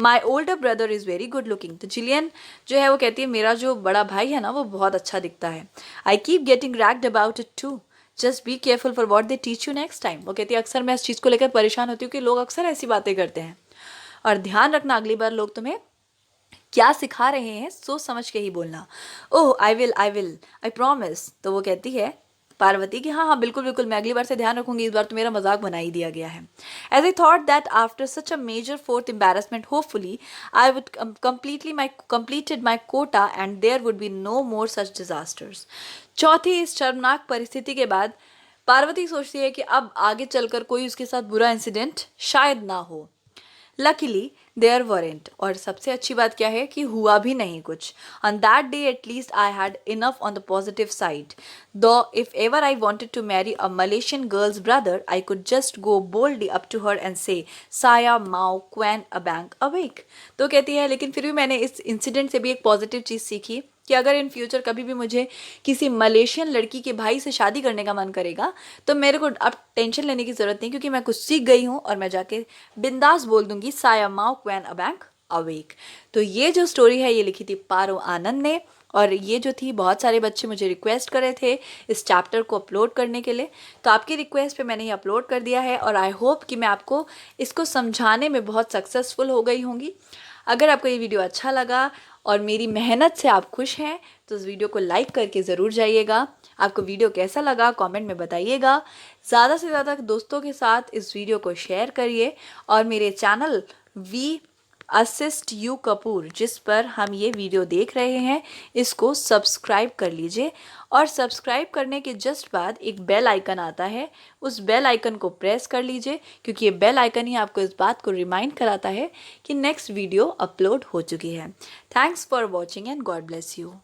my older brother is very good looking. तो जिलियन जो है वो कहती है मेरा जो बड़ा भाई है ना वो बहुत अच्छा दिखता है। I keep getting ragged about it too, just be careful for what they teach you next time. वो कहती है अक्सर मैं इस चीज़ को लेकर परेशान होती हूँ कि लोग अक्सर ऐसी बातें करते हैं, और ध्यान रखना अगली बार लोग तुम्हें क्या सिखा रहे हैं सोच समझ के ही बोलना। ओह आई प्रॉमिस। तो वो कहती है पार्वती कि हाँ हाँ बिल्कुल बिल्कुल मैं अगली बार से ध्यान रखूंगी, इस बार तो मेरा मजाक बना ही दिया गया है। As I thought that after such a major fourth embarrassment hopefully I would completed my quota and there would be no more such disasters। चौथी इस शर्मनाक परिस्थिति के बाद पार्वती सोचती है कि अब आगे चलकर कोई उसके साथ बुरा इंसिडेंट शायद ना हो। लकीली देयर वरेंट, और सबसे अच्छी बात क्या है कि हुआ भी नहीं कुछ। On that day at least I had enough on the positive side, though if ever I wanted to marry a Malaysian girl's brother I could just go boldly up to her and say साया माओ क्वैन अ बैंक अवेक। तो कहती है लेकिन फिर भी मैंने इस इंसिडेंट से भी एक पॉजिटिव चीज़ सीखी कि अगर इन फ्यूचर कभी भी मुझे किसी मलेशियन लड़की के भाई से शादी करने का मन करेगा तो मेरे को अब टेंशन लेने की ज़रूरत नहीं, क्योंकि मैं कुछ सीख गई हूँ और मैं जाके बिंदास बोल दूंगी साया माओ क्वैन अबैंक अवेक। तो ये जो स्टोरी है ये लिखी थी पारो आनंद ने, और ये जो थी बहुत सारे बच्चे मुझे रिक्वेस्ट कर रहे थे इस चैप्टर को अपलोड करने के लिए, तो आपकी रिक्वेस्ट पे मैंने ये अपलोड कर दिया है और आई होप कि मैं आपको इसको समझाने में बहुत सक्सेसफुल हो गई होंगी। अगर आपको ये वीडियो अच्छा लगा और मेरी मेहनत से आप खुश हैं तो इस वीडियो को लाइक करके ज़रूर जाइएगा। आपको वीडियो कैसा लगा कमेंट में बताइएगा। ज़्यादा से ज़्यादा दोस्तों के साथ इस वीडियो को शेयर करिए और मेरे channel we assist you Kapoor जिस पर हम ये वीडियो देख रहे हैं इसको सब्सक्राइब कर लीजिए, और सब्सक्राइब करने के जस्ट बाद एक बेल आइकन आता है, उस बेल आइकन को प्रेस कर लीजिए, क्योंकि ये बेल आइकन ही आपको इस बात को रिमाइंड कराता है कि नेक्स्ट वीडियो अपलोड हो चुकी है। Thanks for watching and God bless you.